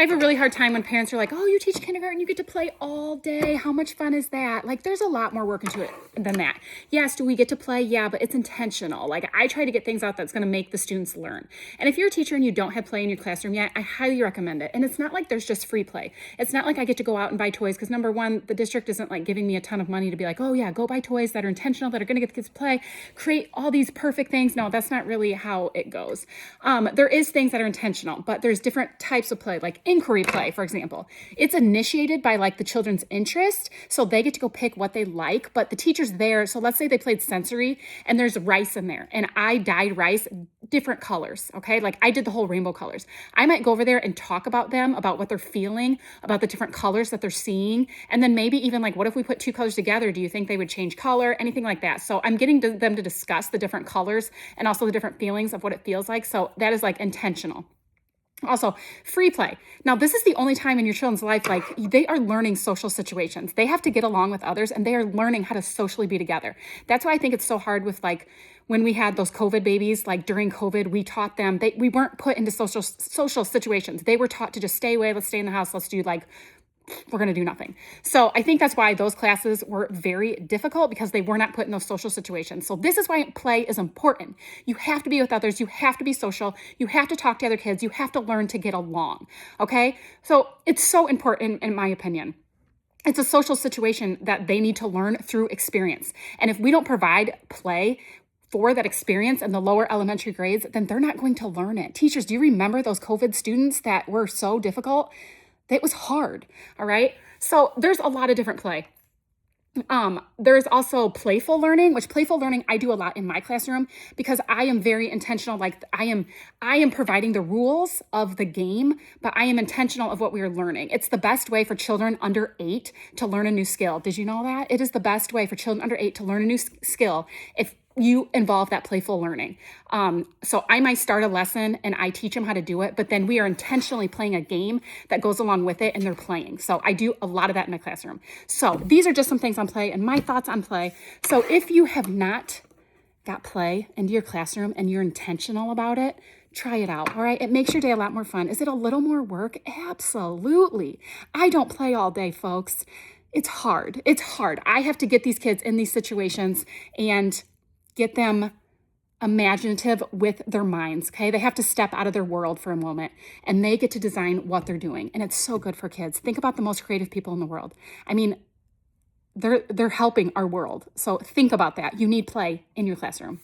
have a really hard time when parents are like, oh, you teach kindergarten, you get to play all day. How much fun is that? Like, there's a lot more work into it than that. Yes, do we get to play? Yeah, but it's intentional. Like, I try to get things out that's going to make the students learn. And if you're a teacher and you don't have play in your classroom yet, I highly recommend it. And it's not like there's just free play. It's not like I get to go out and buy toys because, number one, the district isn't like giving me a ton of money to be like, oh yeah, go buy toys that are intentional, that are going to get the kids to play, create all these perfect things. No, that's not really how it goes. There is things that are intentional, but there's different types of play, like inquiry play, for example. It's initiated by like the children's interest, so they get to go pick what they like, but the teacher's there. So let's say they played sensory and there's rice in there, and I dyed rice different colors, okay? Like I did the whole rainbow colors. I might go over there and talk about them, about what they're feeling, about the different colors that they're seeing, and then maybe even like, what if we put two colors together? Do you think they would change color? Anything like that. So I'm getting them to discuss the different colors and also the different feelings of what it feels like. So that is like intentional. Also, free play. Now, this is the only time in your children's life, like they are learning social situations. They have to get along with others and they are learning how to socially be together. That's why I think it's so hard with like when we had those COVID babies, like during COVID, we taught them, we weren't put into social situations. They were taught to just stay away. Let's stay in the house. Let's do like, we're going to do nothing. So I think that's why those classes were very difficult, because they were not put in those social situations. So this is why play is important. You have to be with others. You have to be social. You have to talk to other kids. You have to learn to get along. Okay. So it's so important in my opinion. It's a social situation that they need to learn through experience. And if we don't provide play for that experience in the lower elementary grades, then they're not going to learn it. Teachers, do you remember those COVID students that were so difficult? It was hard, all right? So there's a lot of different play. There's also playful learning, which playful learning I do a lot in my classroom because I am very intentional. Like I am providing the rules of the game, but I am intentional of what we are learning. It's the best way for children under 8 to learn a new skill. Did you know that? It is the best way for children under 8 to learn a new skill if you involve that playful learning. So I might start a lesson and I teach them how to do it, but then we are intentionally playing a game that goes along with it and they're playing. So I do a lot of that in my classroom. So these are just some things on play and my thoughts on play. So if you have not got play into your classroom and you're intentional about it, try it out, all right? It makes your day a lot more fun. Is it a little more work? Absolutely. I don't play all day, folks. It's hard. It's hard. I have to get these kids in these situations and get them imaginative with their minds, okay? They have to step out of their world for a moment and they get to design what they're doing. And it's so good for kids. Think about the most creative people in the world. I mean, they're helping our world. So think about that. You need play in your classroom.